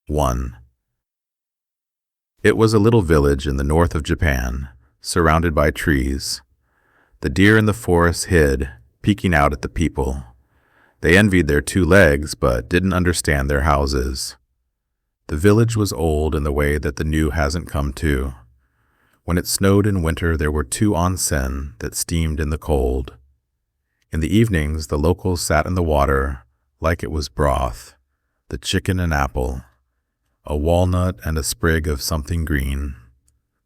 1. It was a little village in the north of Japan, surrounded by trees. The deer in the forest hid, peeking out at the people. They envied their 2 legs, but didn't understand their houses. The village was old in the way that the new hasn't come to. When it snowed in winter, there were 2 onsen that steamed in the cold. In the evenings, the locals sat in the water like it was broth, the chicken and apple, a walnut and a sprig of something green,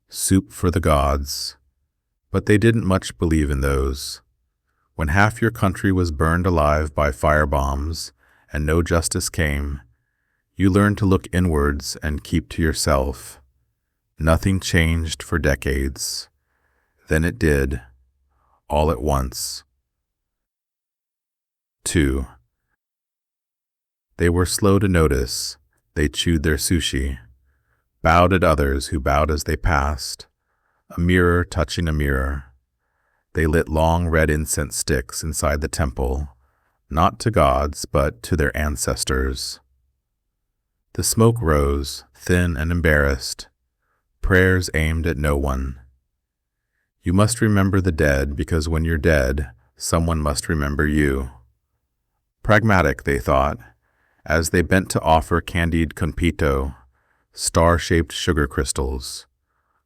soup for the gods. But they didn't much believe in those. When half your country was burned alive by firebombs and no justice came, you learned to look inwards and keep to yourself. Nothing changed for decades. Then it did, all at once. 2. They were slow to notice. They chewed their sushi, bowed at others who bowed as they passed, a mirror touching a mirror. They lit long red incense sticks inside the temple, not to gods, but to their ancestors. The smoke rose, thin and embarrassed, prayers aimed at no one. You must remember the dead, because when you're dead, someone must remember you. Pragmatic, they thought, as they bent to offer candied conpito, star-shaped sugar crystals,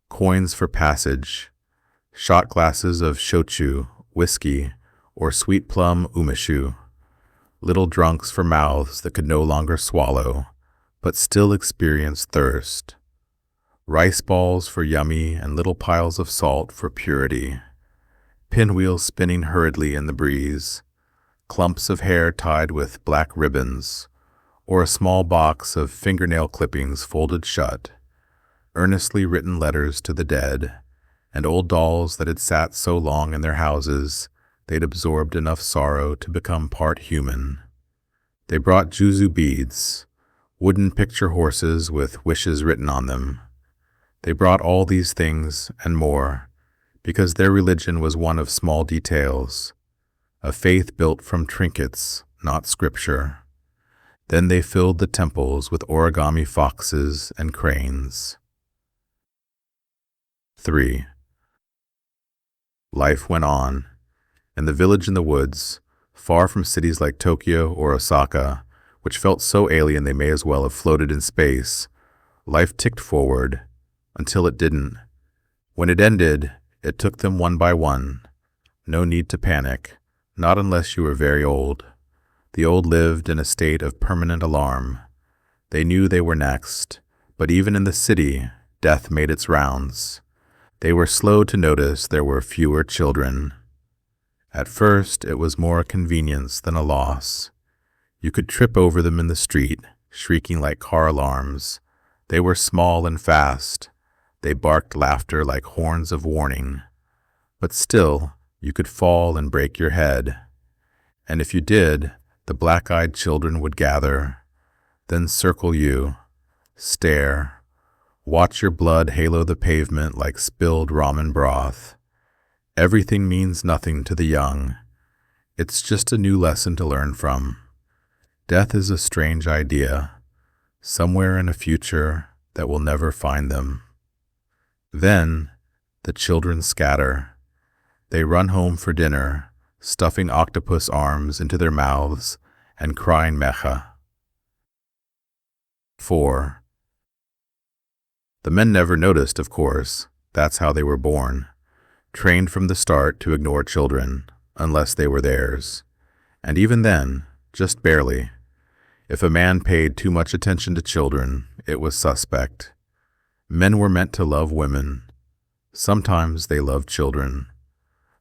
coins for passage, shot glasses of shochu, whiskey, or sweet plum umeshu, little drunks for mouths that could no longer swallow, but still experience thirst, rice balls for yummy and little piles of salt for purity, pinwheels spinning hurriedly in the breeze, clumps of hair tied with black ribbons, or a small box of fingernail clippings folded shut, earnestly written letters to the dead, and old dolls that had sat so long in their houses they'd absorbed enough sorrow to become part human. They brought juzu beads, wooden picture horses with wishes written on them. They brought all these things and more, because their religion was one of small details, a faith built from trinkets, not scripture. Then they filled the temples with origami foxes and cranes. 3. Life went on. In the village in the woods, far from cities like Tokyo or Osaka, which felt so alien they may as well have floated in space, life ticked forward, until it didn't. When it ended, it took them one by one. No need to panic, not unless you were very old. The old lived in a state of permanent alarm. They knew they were next, but even in the city, death made its rounds. They were slow to notice there were fewer children. At first, it was more a convenience than a loss. You could trip over them in the street, shrieking like car alarms. They were small and fast. They barked laughter like horns of warning. But still, you could fall and break your head. And if you did, the black-eyed children would gather, then circle you, stare, watch your blood halo the pavement like spilled ramen broth. Everything means nothing to the young. It's just a new lesson to learn from. Death is a strange idea, somewhere in a future that will never find them. Then, the children scatter. They run home for dinner, stuffing octopus arms into their mouths and crying mecha. 4. The men never noticed, of course. That's how they were born, trained from the start to ignore children, unless they were theirs. And even then, just barely. If a man paid too much attention to children, it was suspect. Men were meant to love women. Sometimes they loved children.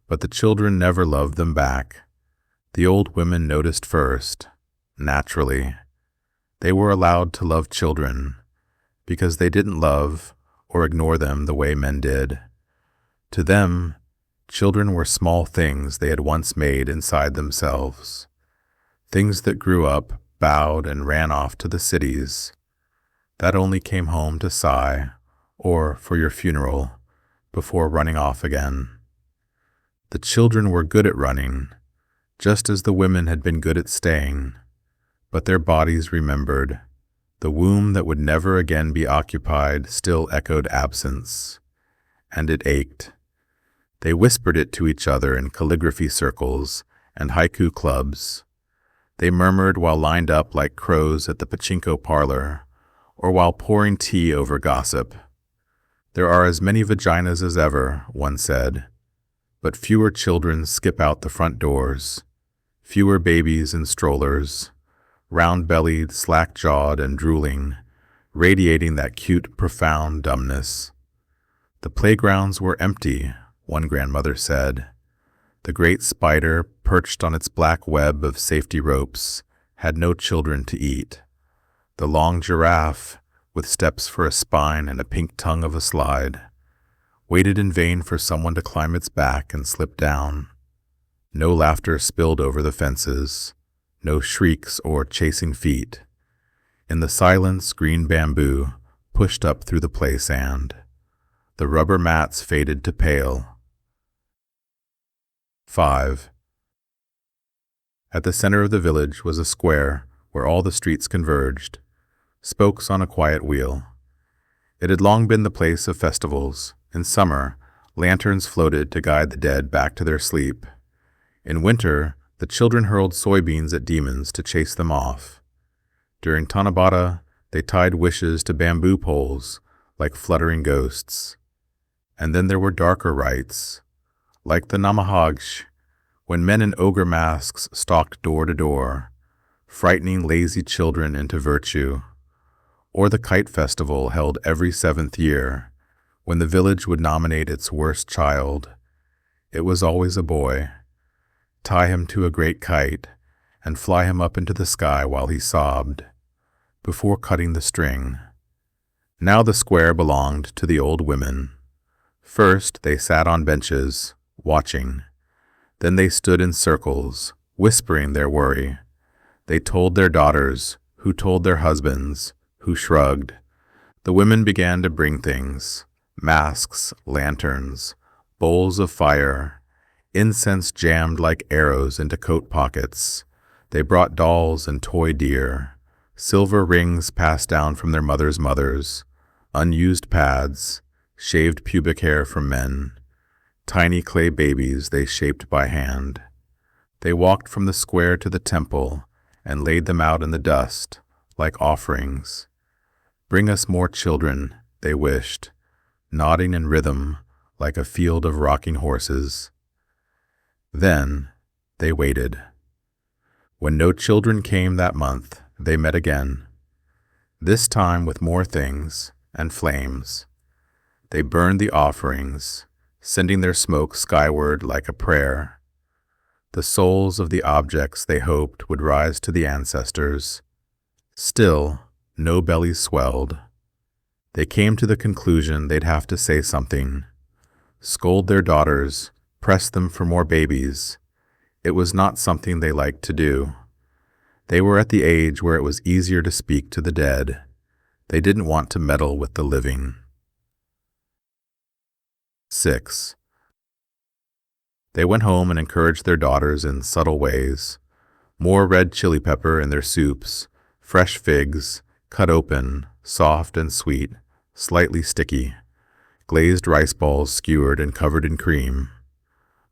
But the children never loved them back. The old women noticed first, naturally. They were allowed to love children, because they didn't love or ignore them the way men did. To them, children were small things they had once made inside themselves. Things that grew up, bowed, and ran off to the cities. That only came home to sigh, or for your funeral, before running off again. The children were good at running, just as the women had been good at staying, but their bodies remembered. The womb that would never again be occupied still echoed absence, and it ached. They whispered it to each other in calligraphy circles and haiku clubs. They murmured while lined up like crows at the pachinko parlor, or while pouring tea over gossip. There are as many vaginas as ever, one said, but fewer children skip out the front doors, fewer babies in strollers, round-bellied, slack-jawed, and drooling, radiating that cute, profound dumbness. The playgrounds were empty, one grandmother said. The great spider, perched on its black web of safety ropes, had no children to eat. The long giraffe, with steps for a spine and a pink tongue of a slide, waited in vain for someone to climb its back and slip down. No laughter spilled over the fences, no shrieks or chasing feet. In the silence, green bamboo pushed up through the play sand. The rubber mats faded to pale. 5. At the center of the village was a square where all the streets converged, spokes on a quiet wheel. It had long been the place of festivals. In summer, lanterns floated to guide the dead back to their sleep. In winter, the children hurled soybeans at demons to chase them off. During Tanabata, they tied wishes to bamboo poles like fluttering ghosts. And then there were darker rites, like the Namahagsh, when men in ogre masks stalked door to door, frightening lazy children into virtue, or the kite festival held every 7th year, when the village would nominate its worst child. It was always a boy. Tie him to a great kite and fly him up into the sky while he sobbed, before cutting the string. Now the square belonged to the old women. First they sat on benches, watching. Then they stood in circles, whispering their worry. They told their daughters, who told their husbands, who shrugged. The women began to bring things: masks, lanterns, bowls of fire, incense jammed like arrows into coat pockets. They brought dolls and toy deer, silver rings passed down from their mothers, unused pads, shaved pubic hair from men, tiny clay babies they shaped by hand. They walked from the square to the temple and laid them out in the dust, like offerings. Bring us more children, they wished, nodding in rhythm like a field of rocking horses. Then they waited. When no children came that month, they met again, this time with more things and flames. They burned the offerings, sending their smoke skyward like a prayer. The souls of the objects they hoped would rise to the ancestors. Still, no bellies swelled. They came to the conclusion they'd have to say something, scold their daughters, press them for more babies. It was not something they liked to do. They were at the age where it was easier to speak to the dead. They didn't want to meddle with the living. 6. They went home and encouraged their daughters in subtle ways. More red chili pepper in their soups, fresh figs, cut open, soft and sweet, slightly sticky, glazed rice balls skewered and covered in cream,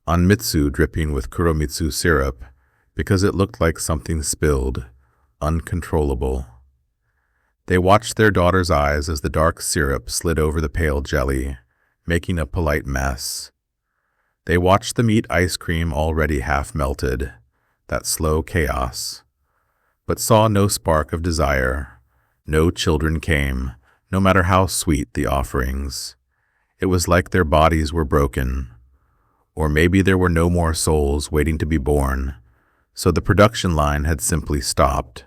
anmitsu dripping with kuromitsu syrup because it looked like something spilled, uncontrollable. They watched their daughter's eyes as the dark syrup slid over the pale jelly, making a polite mess. They watched them eat ice cream already half melted, that slow chaos, but saw no spark of desire. No children came, no matter how sweet the offerings. It was like their bodies were broken, or maybe there were no more souls waiting to be born, so the production line had simply stopped.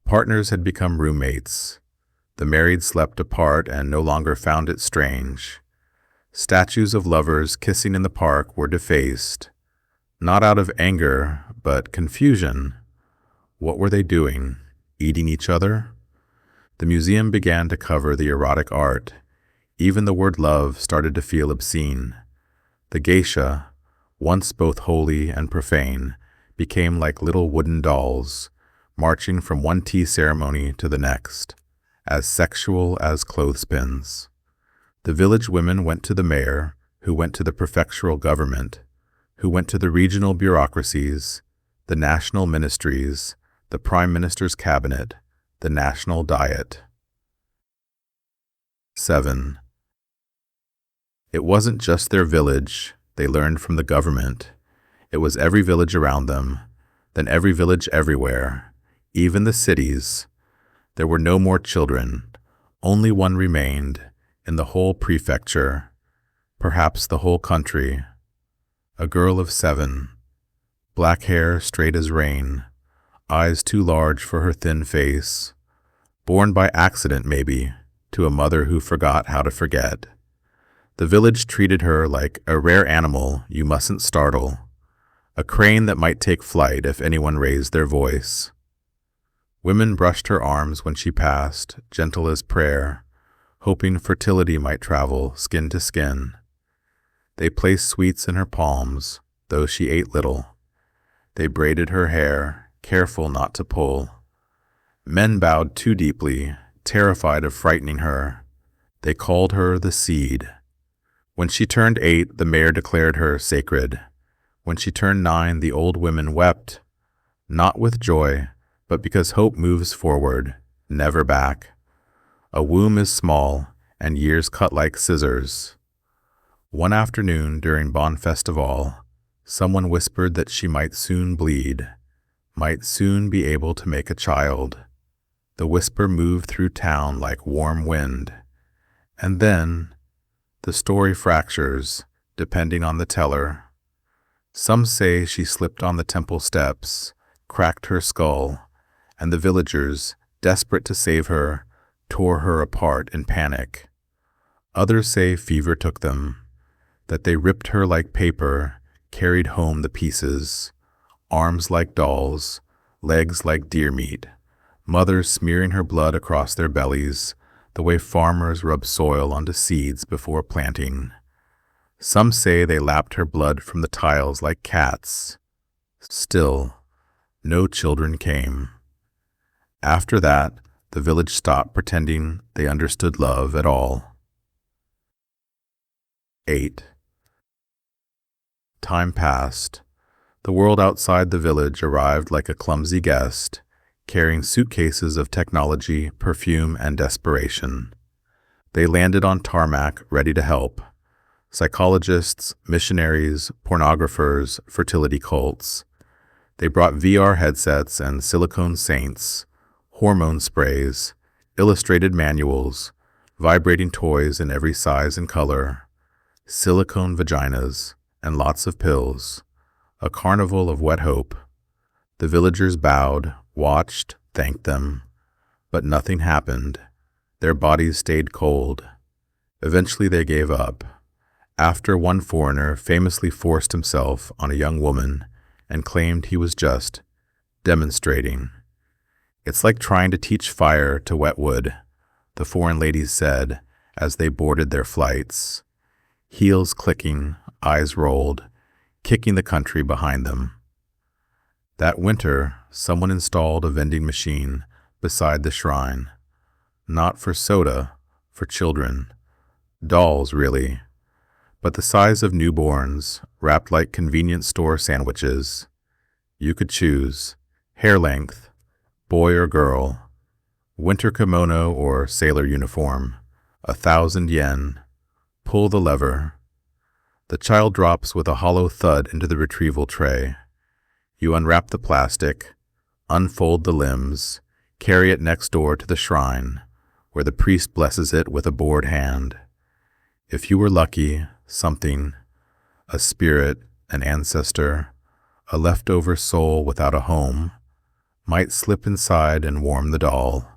Partners had become roommates. The married slept apart and no longer found it strange. Statues of lovers kissing in the park were defaced, not out of anger, but confusion. What were they doing? Eating each other? The museum began to cover the erotic art. Even the word love started to feel obscene. The geisha, once both holy and profane, became like little wooden dolls, marching from one tea ceremony to the next, as sexual as clothespins. The village women went to the mayor, who went to the prefectural government, who went to the regional bureaucracies, the national ministries, the prime minister's cabinet, the national diet. 7. It wasn't just their village, they learned from the government. It was every village around them, then every village everywhere, even the cities. There were no more children. Only one remained, in the whole prefecture, perhaps the whole country. A girl of 7, black hair straight as rain, eyes too large for her thin face, born by accident maybe, to a mother who forgot how to forget. The village treated her like a rare animal you mustn't startle, a crane that might take flight if anyone raised their voice. Women brushed her arms when she passed, gentle as prayer, hoping fertility might travel skin to skin. They placed sweets in her palms, though she ate little. They braided her hair, careful not to pull. Men bowed too deeply, terrified of frightening her. They called her the seed. When she turned 8, the mayor declared her sacred. When she turned 9, the old women wept, not with joy, but because hope moves forward, never back. A womb is small, and years cut like scissors. One afternoon during Bon Festival, someone whispered that she might soon bleed, might soon be able to make a child. The whisper moved through town like warm wind. And then, the story fractures, depending on the teller. Some say she slipped on the temple steps, cracked her skull, and the villagers, desperate to save her, tore her apart in panic. Others say fever took them, that they ripped her like paper, carried home the pieces, arms like dolls, legs like deer meat, mothers smearing her blood across their bellies, the way farmers rub soil onto seeds before planting. Some say they lapped her blood from the tiles like cats. Still, no children came. After that, the village stopped pretending they understood love at all. 8. Time passed. The world outside the village arrived like a clumsy guest, carrying suitcases of technology, perfume, and desperation. They landed on tarmac, ready to help. Psychologists, missionaries, pornographers, fertility cults. They brought VR headsets and silicone saints, hormone sprays, illustrated manuals, vibrating toys in every size and color, silicone vaginas, and lots of pills. A carnival of wet hope. The villagers bowed, watched, thanked them, but nothing happened. Their bodies stayed cold. Eventually they gave up, after one foreigner famously forced himself on a young woman and claimed he was just demonstrating. It's like trying to teach fire to wet wood, the foreign ladies said as they boarded their flights, heels clicking, eyes rolled, kicking the country behind them. That winter, someone installed a vending machine beside the shrine. Not for soda, for children. Dolls, really. But the size of newborns, wrapped like convenience store sandwiches. You could choose hair length, boy or girl, winter kimono or sailor uniform, 1,000 yen. Pull the lever. The child drops with a hollow thud into the retrieval tray. You unwrap the plastic, unfold the limbs, carry it next door to the shrine, where the priest blesses it with a bored hand. If you were lucky, something, a spirit, an ancestor, a leftover soul without a home, might slip inside and warm the doll.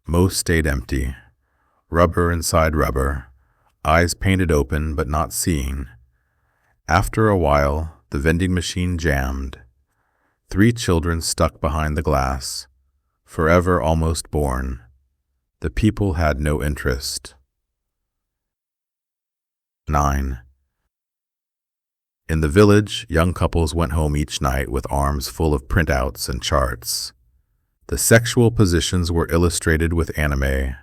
Most stayed empty, rubber inside rubber, eyes painted open but not seeing. After a while, the vending machine jammed. 3 children stuck behind the glass, forever almost born. The people had no interest. 9. In the village, young couples went home each night with arms full of printouts and charts. The sexual positions were illustrated with anime.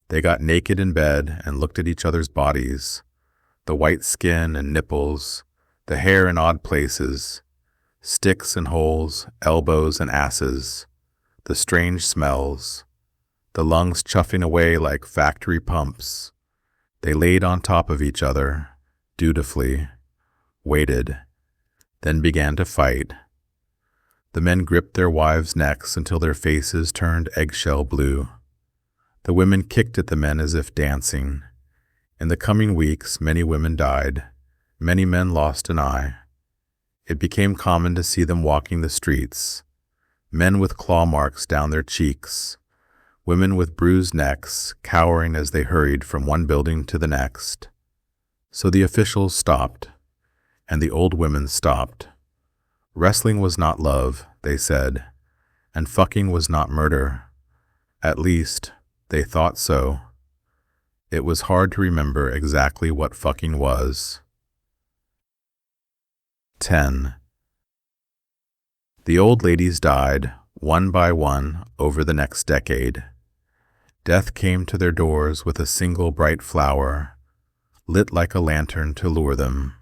They got naked in bed and looked at each other's bodies, the white skin and nipples, the hair in odd places, sticks and holes, elbows and asses, the strange smells, the lungs chuffing away like factory pumps. They laid on top of each other, dutifully, waited, then began to fight. The men gripped their wives' necks until their faces turned eggshell blue. The women kicked at the men as if dancing. In the coming weeks, many women died. Many men lost an eye. It became common to see them walking the streets. Men with claw marks down their cheeks. Women with bruised necks, cowering as they hurried from one building to the next. So the officials stopped, and the old women stopped. Wrestling was not love, they said, and fucking was not murder. At least, they thought so. It was hard to remember exactly what fucking was. 10. The old ladies died, one by one, over the next decade. Death came to their doors with a single bright flower, lit like a lantern to lure them.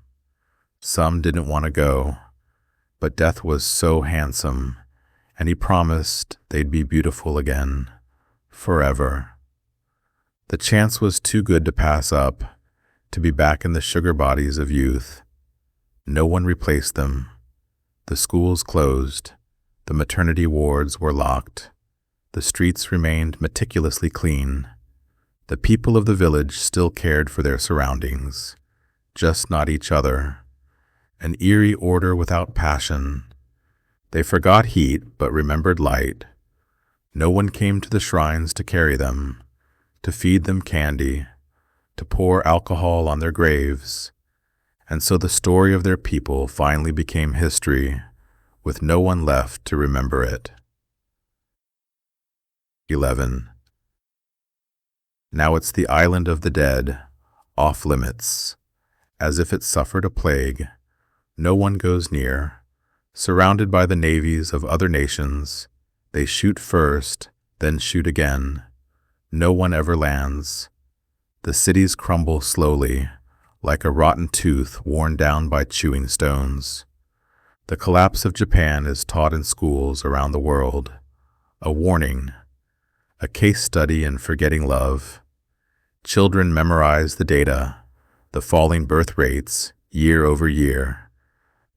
Some didn't want to go, but death was so handsome, and he promised they'd be beautiful again, forever. The chance was too good to pass up, to be back in the sugar bodies of youth. No one replaced them. The schools closed. The maternity wards were locked. The streets remained meticulously clean. The people of the village still cared for their surroundings, just not each other. An eerie order without passion. They forgot heat but remembered light. No one came to the shrines to carry them, to feed them candy, to pour alcohol on their graves. And so the story of their people finally became history, with no one left to remember it. 11. Now it's the island of the dead, off limits. As if it suffered a plague, no one goes near. Surrounded by the navies of other nations, they shoot first, then shoot again. No one ever lands. The cities crumble slowly, like a rotten tooth worn down by chewing stones. The collapse of Japan is taught in schools around the world. A warning, a case study in forgetting love. Children memorize the data, the falling birth rates, year over year.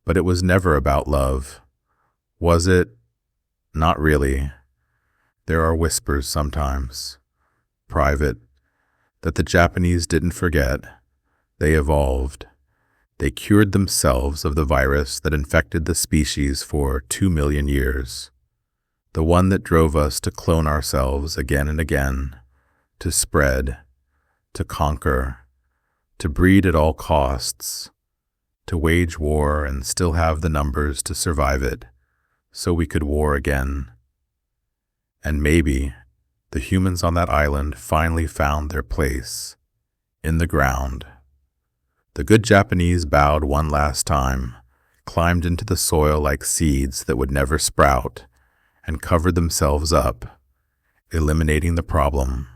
But it was never about love. Was it? Not really. There are whispers sometimes, private, that the Japanese didn't forget. They evolved. They cured themselves of the virus that infected the species for 2 million years. The one that drove us to clone ourselves again and again, to spread, to conquer, to breed at all costs, to wage war and still have the numbers to survive it, so we could war again. And maybe the humans on that island finally found their place, in the ground. The good Japanese bowed one last time, climbed into the soil like seeds that would never sprout, and covered themselves up, eliminating the problem.